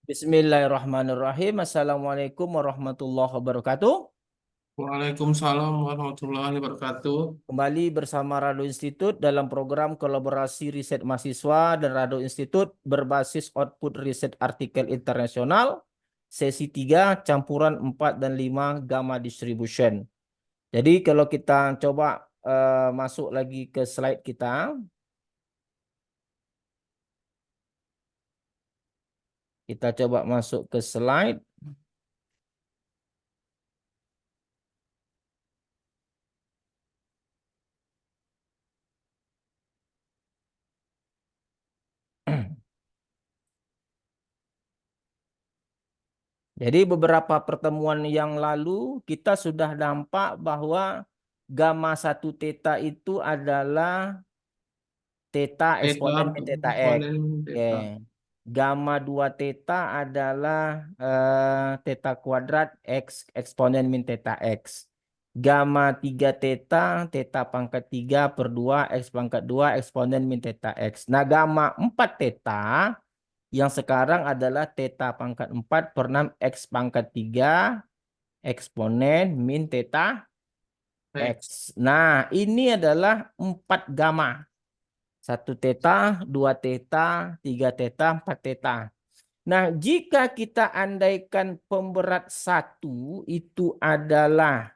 Bismillahirrahmanirrahim. Assalamualaikum warahmatullahi wabarakatuh. Waalaikumsalam warahmatullahi wabarakatuh. Kembali bersama Rado Institut dalam program kolaborasi riset mahasiswa dan Rado Institut berbasis output riset artikel internasional sesi 3 campuran 4 dan 5 gamma distribution. Jadi kalau kita coba masuk lagi ke slide kita. Kita coba masuk ke slide. Jadi beberapa pertemuan yang lalu kita sudah nampak bahwa gamma 1 theta itu adalah theta Theta, eksponen min theta X. komponen Oke. theta. Gamma 2 theta adalah theta kuadrat X eksponen min theta X. Gamma 3 theta, theta pangkat 3 per 2 X pangkat 2 eksponen min theta X. Nah, gamma 4 theta yang sekarang adalah theta pangkat 4 per 6 X pangkat 3 eksponen min theta X. X. Nah, ini adalah 4 gamma. 1 theta, 2 theta, 3 theta, 4 theta. Nah, jika kita andaikan pemberat 1 itu adalah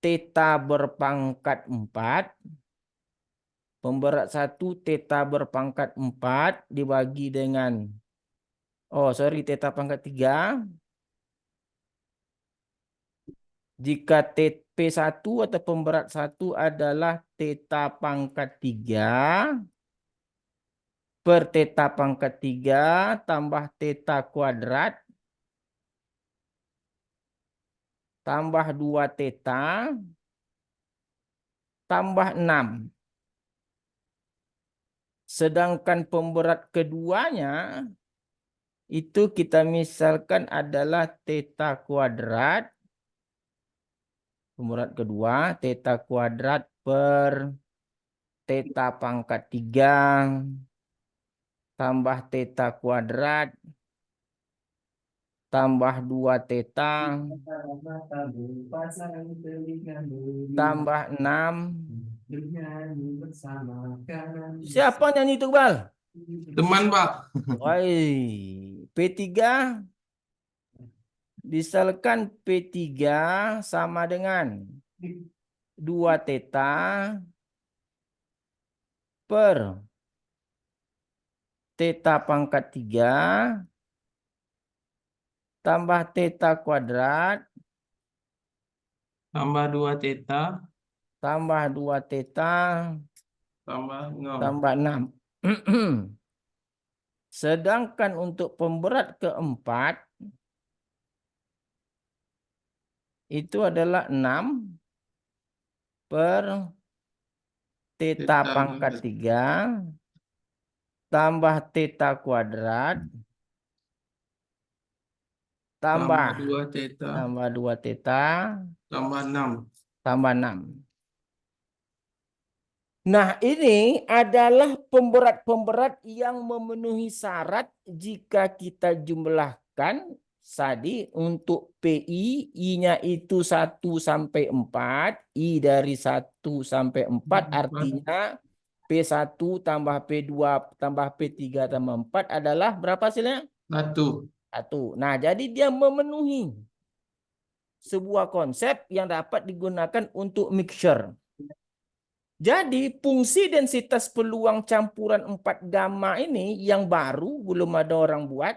theta berpangkat 4, pemberat 1 theta berpangkat 4 dibagi dengan, theta pangkat 3. Jika P1 atau pemberat 1 adalah theta pangkat 3 per theta pangkat 3 tambah theta kuadrat tambah 2 theta tambah 6. Sedangkan pemberat keduanya itu kita misalkan adalah theta kuadrat. Pemberat kedua theta kuadrat per theta pangkat 3 tambah theta kuadrat tambah 2 theta tambah 6. Siapa nyanyi itu, Bal? Teman, Pak. Woi, P3 misalkan P3 sama dengan 2 theta per theta pangkat 3 tambah theta kuadrat Tambah 2 theta, tambah 2 theta tambah 6. tambah 6. Sedangkan untuk pemberat keempat itu adalah 6 per theta Theta pangkat pangkat 3 tambah theta kuadrat tambah tambah 2 theta, 2 theta tambah 6. tambah 6. Nah, ini adalah pemberat-pemberat yang memenuhi syarat jika kita jumlahkan tadi untuk PI, I-nya itu 1 sampai 4, I dari 1 sampai 4 artinya P1 tambah P2 tambah P3 tambah 4 adalah berapa hasilnya? 1. 1. Nah, jadi dia memenuhi sebuah konsep yang dapat digunakan untuk mixture. Jadi fungsi densitas peluang campuran 4 gamma ini yang baru belum ada orang buat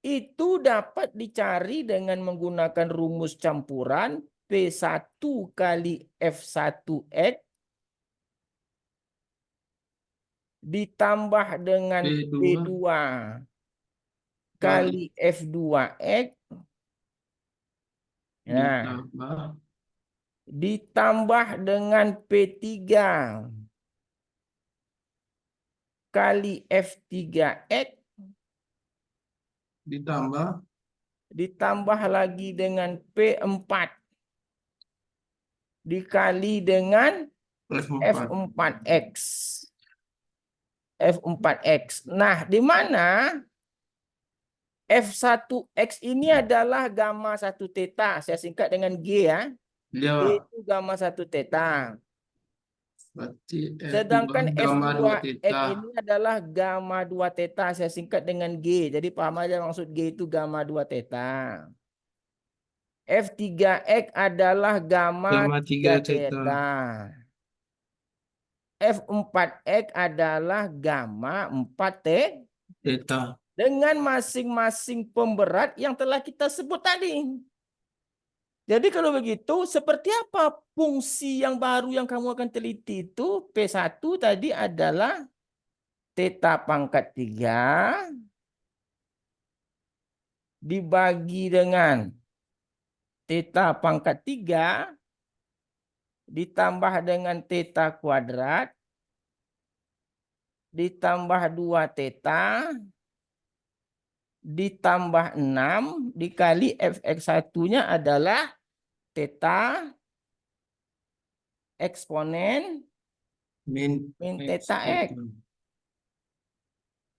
itu dapat dicari dengan menggunakan rumus campuran P1 kali F1X ditambah dengan P2 P2 kali kali F2X. Nah, ditambah ditambah dengan P3 kali F3X ditambah lagi dengan P4 dikali dengan F4. F4X. F4X. Nah, di mana F1X ini adalah gamma 1 theta. Saya singkat dengan G ya. Iya, G Pak. itu gamma 1 theta. Berarti F2 Sedangkan gamma 2 F2X theta. ini adalah gamma 2 theta. Saya singkat dengan G. Jadi paham aja maksud G itu gamma 2 theta. F3X adalah gamma Gamma 3 3 theta. theta. F4X adalah gamma 4 theta. Theta. Dengan masing-masing pemberat yang telah kita sebut tadi. Jadi kalau begitu, seperti apa fungsi yang baru yang kamu akan teliti itu? P1 tadi adalah theta pangkat 3 dibagi dengan theta pangkat 3 ditambah dengan theta kuadrat ditambah 2 theta ditambah 6 dikali fx1-nya adalah theta eksponen Min min X theta X. theta.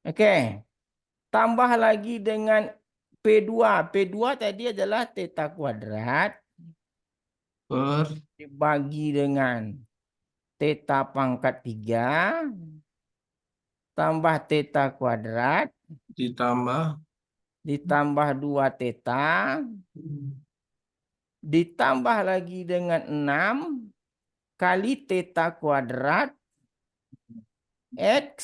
Oke. Tambah lagi dengan P2. P2 tadi adalah theta kuadrat Per dibagi dengan theta pangkat 3 tambah theta kuadrat ditambah ditambah 2 theta ditambah lagi dengan 6 kali theta kuadrat X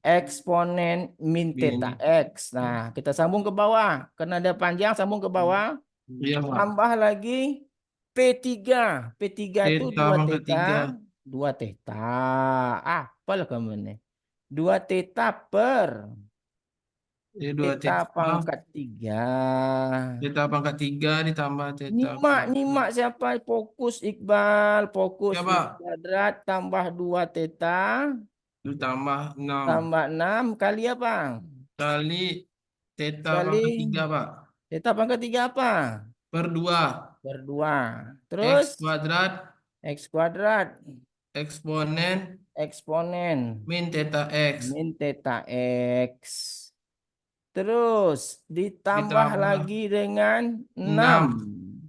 eksponen min theta X. Nah, kita sambung ke bawah. Karena ada panjang, sambung ke bawah. Iya, Pak. Tambah lagi P3. P3 itu Theta 2 pangkat 3. theta. 2 theta. Apalah kamu nih. 2 theta per 2 theta theta. pangkat 3. Theta pangkat 3 ditambah theta Nyimak kuadrat. siapa? Fokus Iqbal. Fokus Ya, min Pak. kuadrat tambah 2 theta Ditambah 6 tambah 6 kali apa? kali theta Kali pangkat 3, Pak. theta pangkat 3 apa? Per 2. Per 2. X Terus kuadrat X kuadrat eksponen eksponen min theta X. min theta X. Terus ditambah Ditambah lagi dengan 6.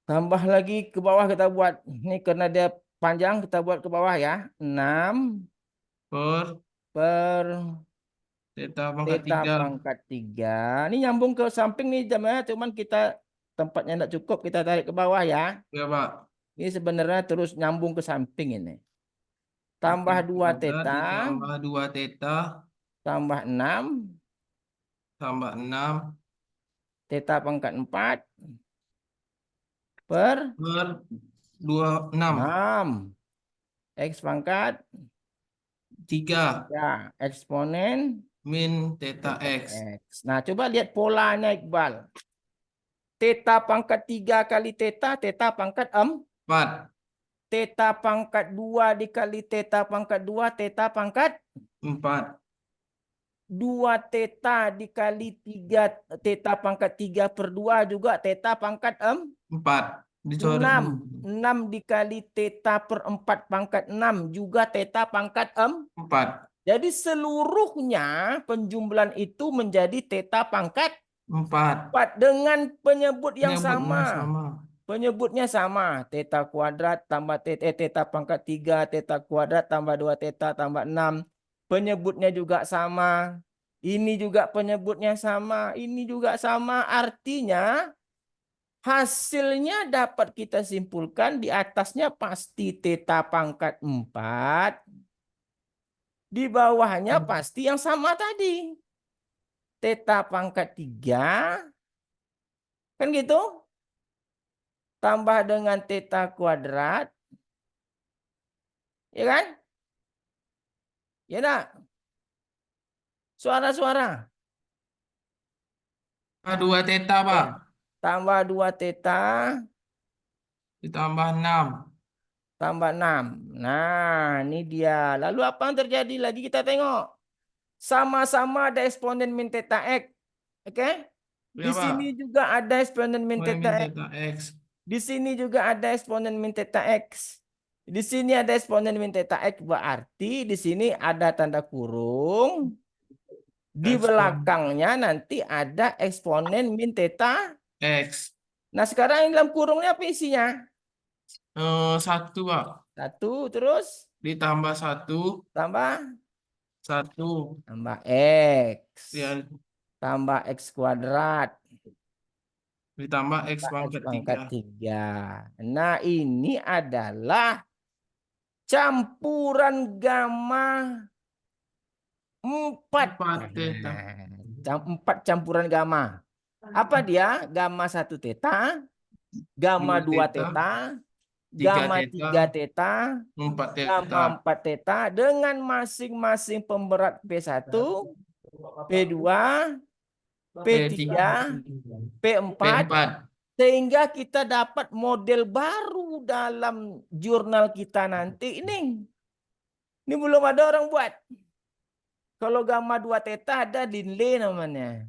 6 Tambah lagi ke bawah kita buat. Ini karena dia panjang kita buat ke bawah ya. 6 per per theta pangkat theta 3. pangkat 3. Ini nyambung ke samping nih teman. Cuman kita tempatnya tidak cukup kita tarik ke bawah ya. Ya, Pak. Ini sebenarnya terus nyambung ke samping ini. Tambah 2 Kuadrat theta ditambah 2 theta tambah 6 tambah 6 theta pangkat 4 per per 26 6 X pangkat 3 ya eksponen min theta theta X. X. Nah, coba lihat polanya Iqbal. Theta pangkat 3 kali theta, theta pangkat 4 theta pangkat 2 dikali theta pangkat 2, theta pangkat 4 2 theta dikali 3, theta pangkat 3 per 2 juga theta pangkat 4 dicoret 6. dulu. 6 dikali theta per 4 pangkat 6 juga theta pangkat 4 Jadi seluruhnya penjumlahan itu menjadi theta pangkat 4 4 dengan penyebut yang penyebutnya sama. sama. Penyebutnya sama. Theta kuadrat tambah theta pangkat 3, theta kuadrat tambah 2 theta tambah 6. Penyebutnya juga sama. Ini juga penyebutnya sama. Ini juga sama. Artinya hasilnya dapat kita simpulkan di atasnya pasti theta pangkat 4. Di bawahnya pasti yang sama tadi. Theta pangkat 3. Kan gitu? Tambah dengan theta kuadrat. Ya kan? Ya enggak? Suara-suara. 2 theta, Ya. Pak. Tambah 2 theta. Ditambah 6 Tambah 6. Nah, ini dia. Lalu apa yang terjadi lagi kita tengok. Sama-sama ada eksponen min theta X. Oke? ya, Di Pak. sini juga ada eksponen min Min theta X. theta X. Di sini juga ada eksponen min theta X. Di sini ada eksponen min theta X. Berarti di sini ada tanda kurung. Di Ekspon belakangnya nanti ada eksponen min theta. X. Nah, sekarang ini dalam kurungnya apa isinya? Satu, Pak. 1 terus Ditambah satu. tambah Satu. tambah X. Ya, Tambah X kuadrat. ditambah X Tambah X pangkat pangkat 3. 3. Nah, ini adalah campuran gamma 4. 4 theta. Nah, 4 campuran gamma. Apa dia? Gamma 1 theta, gamma 2 2 theta. theta, 3 gamma theta. 3 theta, 4 gamma theta. 4 theta dengan masing-masing pemberat P1, P2, P3. P3, P4, P4. sehingga kita dapat model baru dalam jurnal kita nanti ini. Ini belum ada orang buat. Kalau gamma 2 theta ada Linley namanya.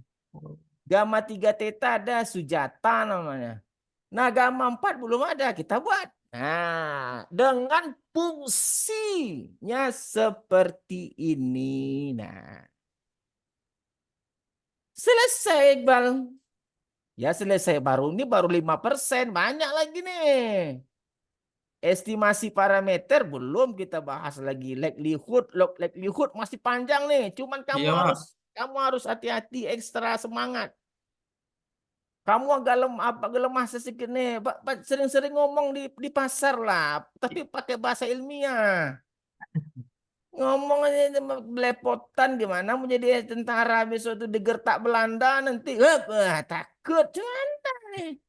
Gamma 3 theta ada Sujata namanya. Nah, gamma 4 belum ada, kita buat. Nah, dengan fungsinya seperti ini. Nah, selesai, Iqbal. Ya, selesai ini baru 5%. Banyak lagi nih. Estimasi parameter belum kita bahas lagi. Log likelihood masih panjang nih. Cuman Iya, Pak. kamu harus hati-hati, ekstra semangat. Kamu agak lemah sedikit nih. Sering-sering ngomong di pasar lah, tapi pakai bahasa ilmiah. Ngomong aja belepotan gimana mau jadi tentara besok itu digertak Belanda nanti. Takut cuman nih.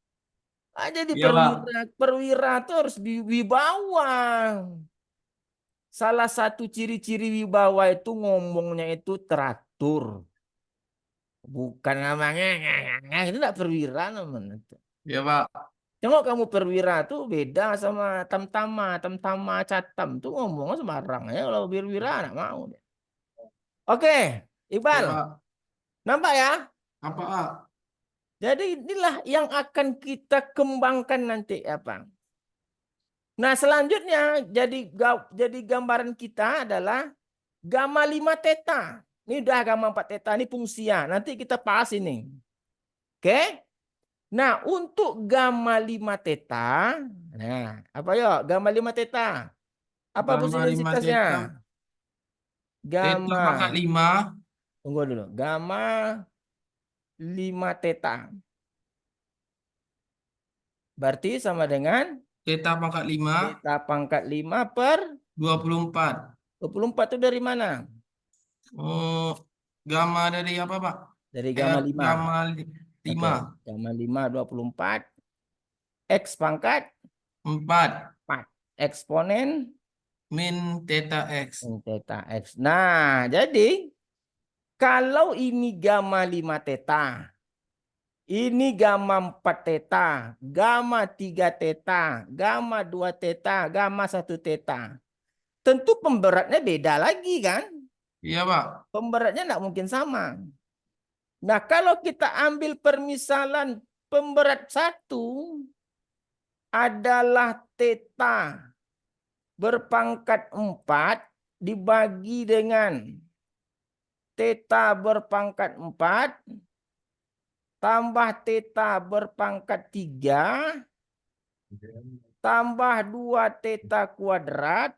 Jadi Iya, Pak. perwira tuh harus wibawa. Salah satu ciri-ciri wibawa itu ngomongnya itu teratur. Bukan namanya itu enggak perwira namanya. Iya, Pak. Tengok kamu perwira tuh beda sama tamtama catam tuh ngomongnya sembarang ya kalau perwira enggak mau. Oke, Iya, Iqbal, Pak. nampak ya? Apa, Pak? Jadi inilah yang akan kita kembangkan nanti apa? Nah, selanjutnya jadi gambaran kita adalah gamma 5 theta. Ini udah gamma 4 theta, ini fungsinya. Nanti kita bahas ini. Oke? Nah, untuk gamma 5 theta, nah, apa ya? Gamma 5 theta. Apa fungsi Gamma 5 densitasnya? theta. Theta Gamma, pangkat 5. tunggu dulu. Gamma 5 theta. Berarti sama dengan Theta pangkat 5. theta pangkat 5 per 24. 24 itu dari mana? Oh, gamma dari apa, Pak? Dari gamma 5. Gamma Oke, 5. gamma 5 24. X pangkat 4 4. Eksponen min theta X. theta X. Nah, jadi kalau ini gamma 5 theta, ini gamma 4 theta, gamma 3 theta, gamma 2 theta, gamma 1 theta. Tentu pemberatnya beda lagi kan? Iya, Pak. Pemberatnya tidak mungkin sama. Nah, kalau kita ambil permisalan pemberat 1 adalah theta berpangkat 4 dibagi dengan theta berpangkat 4 tambah theta berpangkat 3 tambah 2 theta kuadrat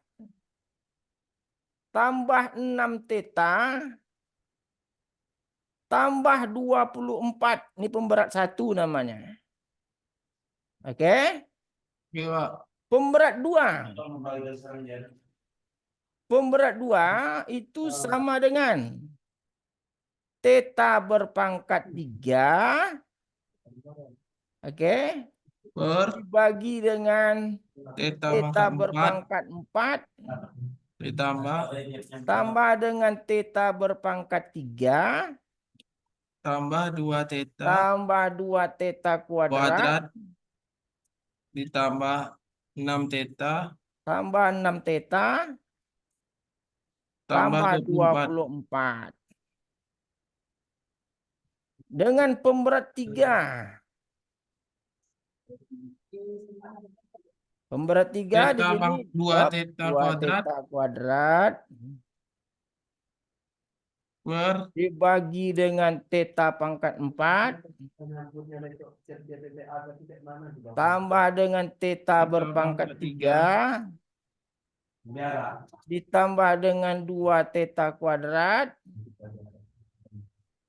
tambah 6 theta tambah 24. Ini pemberat 1 namanya. Oke? Iya, Pak. Pemberat 2. Pemberat 2 itu sama dengan theta berpangkat 3. Oke? Per Dibagi dengan theta theta pangkat 4 berpangkat 4 ditambah tambah dengan theta berpangkat 3 tambah 2 theta tambah 2 theta kuadrat kuadrat ditambah 6 theta tambah 6 theta tambah tambah 24. 24. Dengan pemberat 3. Pemberat 3 di Theta sini 2 theta 2 kuadrat theta kuadrat per dibagi dengan theta pangkat 4 tambah dengan theta theta berpangkat pangkat 3 ditambah dengan 2 theta kuadrat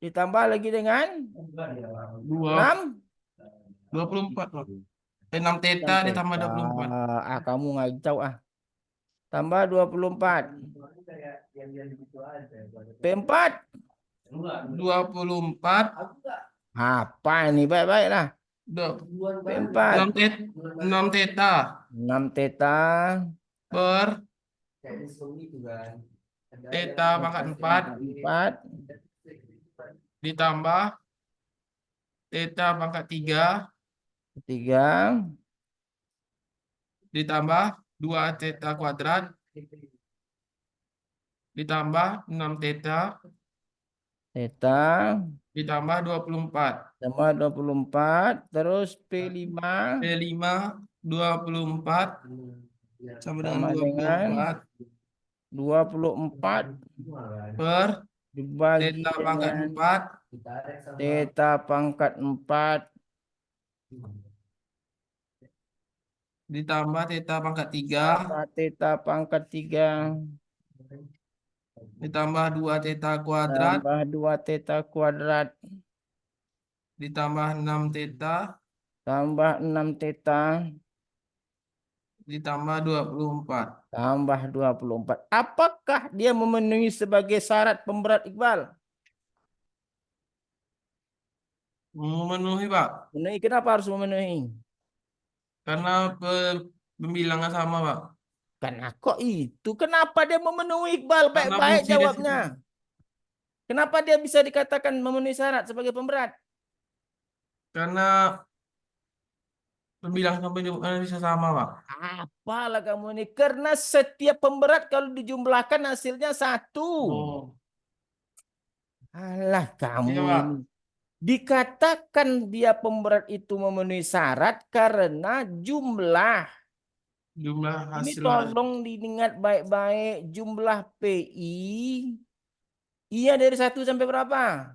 ditambah lagi dengan 6 24 Pak. 6 6 theta ditambah theta. 24. Kamu ngacau tambah 24 P4 24 apa ini baik-baiklah P4 6 theta 6 theta 6 theta per theta pangkat 4 4 ditambah theta pangkat 3 3 ditambah 2 theta kuadrat ditambah 6 theta theta ditambah 24. tambah 24 terus P5 P5 24 sama dengan sama dengan 24 per dibagi theta pangkat dengan 4 theta pangkat 4 ditambah theta pangkat 3 tambah theta pangkat 3 ditambah 2 theta kuadrat tambah 2 theta kuadrat ditambah 6 theta tambah 6 theta ditambah 24. tambah 24. Apakah dia memenuhi sebagai syarat pemberat Iqbal? Memenuhi Pak, Memenuhi, kenapa harus memenuhi? karena pembilangan sama Pak, Karena kok itu? Kenapa dia memenuhi Iqbal? karena Baik-baik fungsi jawabnya. desitu. Kenapa dia bisa dikatakan memenuhi syarat sebagai pemberat? Karena pembilangan sama pembilangan bisa sama Pak. Apalah kamu ini? Karena setiap pemberat kalau dijumlahkan hasilnya 1. Oh, Alah kamu iya Pak. ini. Dikatakan dia pemberat itu memenuhi syarat karena jumlah. Jumlah Ini hasil tolong diingat baik-baik. Jumlah PI. Iya dari 1 sampai berapa?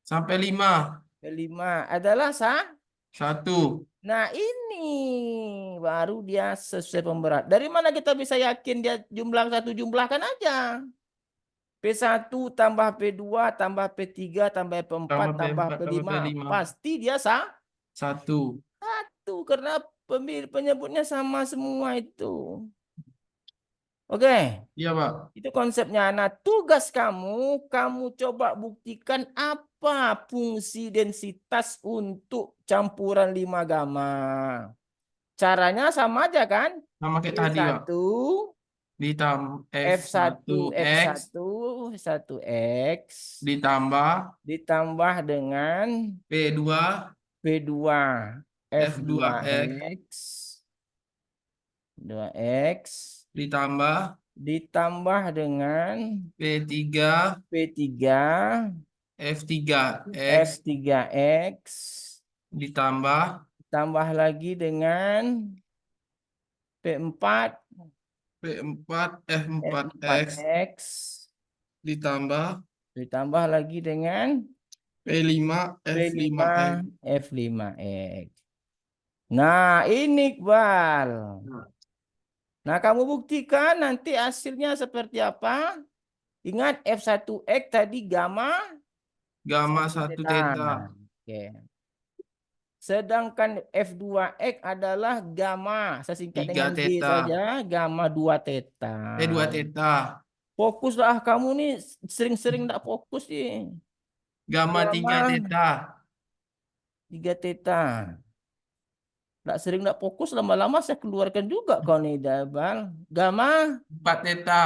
sampai 5. 5 adalah sah. 1. Nah ini baru dia sesuai pemberat. Dari mana kita bisa yakin dia jumlah 1? Jumlahkan aja. P1 tambah P2 tambah P3 tambah P4 Tambah tambah P4 tambah P5. P5. Pasti dia sah. 1. 1 karena penyebutnya sama semua itu. Oke. Iya Pak. Itu konsepnya. Nah, tugas kamu coba buktikan apa fungsi densitas untuk campuran 5 gamma. Caranya sama aja kan? Sama kayak tadi Pak. P1, F1 X F1 X ditambah ditambah dengan P2 P2 F2X F2X 2X ditambah dengan P3 P3 F3X F3X ditambah tambah lagi dengan P4 P4 F4X F4X ditambah ditambah lagi dengan P5 F5X. P5 F5X. Nah, ini Iqbal. Nah, kamu buktikan nanti hasilnya seperti apa. Ingat F1X tadi gamma Gamma 1 theta. Oke. Sedangkan F2X adalah gamma. Saya singkat 3 dengan G theta. saja. Gamma 2 theta. 2 theta. Fokuslah kamu nih. Sering-sering tidak fokus nih. Gamma 3 theta. 3 theta. Tidak sering tidak fokus. Lama-lama saya keluarkan juga kau nih Dabal. Gamma 4 theta.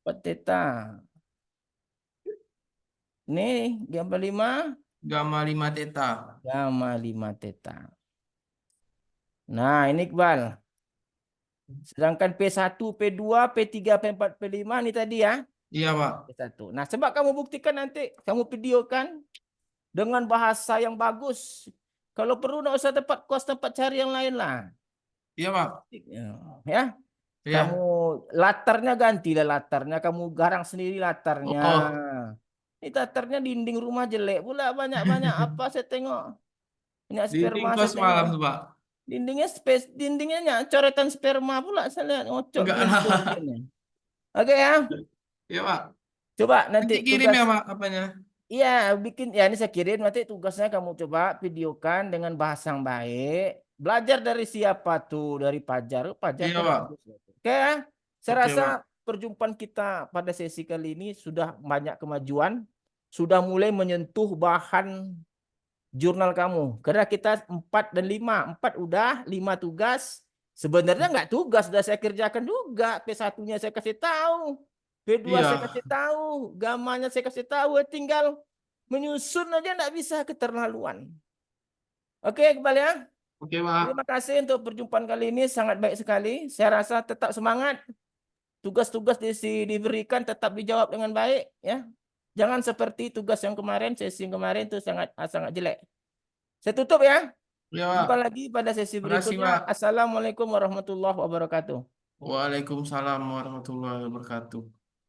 4 theta. Nih gamma 5. Gamma 5 theta. Gamma 5 theta. Nah ini Iqbal. Sedangkan P1, P2, P3, P4, P5 ini tadi ya. Iya Pak. P1. Nah coba kamu buktikan nanti. Kamu videokan dengan bahasa yang bagus. Kalau perlu nggak usah tempat kos, tempat cari yang lain lah. Iya Pak. Ya. Iya. Kamu latarnya gantilah latarnya. Kamu garang sendiri latarnya. Oh. Ini datarnya dinding rumah jelek pula, banyak-banyak apa saya tengok. Banyak Dinding sperma saya kos tengok. malam tuh, Pak. Dindingnya coretan sperma pula saya lihat ngocok Enggak pintu lah. akhirnya. Oke ya, Ya, Pak. coba nanti Nanti kirim tugas. ya, Pak, apanya? Iya, bikin ya ini saya kirim nanti tugasnya kamu coba videokan dengan bahasa yang baik. Belajar dari siapa tuh? Dari Pajar. Oh, Pajar Iya, kan bagus. Pak. Oke ya. Saya Oke, rasa Pak. perjumpaan kita pada sesi kali ini sudah banyak kemajuan, sudah mulai menyentuh bahan jurnal kamu. Karena kita 4 dan 5. 4 udah, 5 tugas. Sebenarnya nggak tugas, sudah saya kerjakan juga. P1-nya saya kasih tahu. P2 saya Iya. kasih tahu. Gamanya saya kasih tahu. Tinggal menyusun aja nggak bisa, keterlaluan. Oke, kembali ya. Oke, Pak. Terima kasih untuk perjumpaan kali ini. Sangat baik sekali. Saya rasa tetap semangat. Tugas-tugas diberikan tetap dijawab dengan baik. Ya. Jangan seperti tugas yang kemarin, sesi yang kemarin itu sangat sangat jelek. Saya tutup ya. Iya, Pak. Jumpa lagi pada sesi Makasih, berikutnya. Pak. Assalamualaikum warahmatullahi wabarakatuh. Waalaikumsalam warahmatullahi wabarakatuh.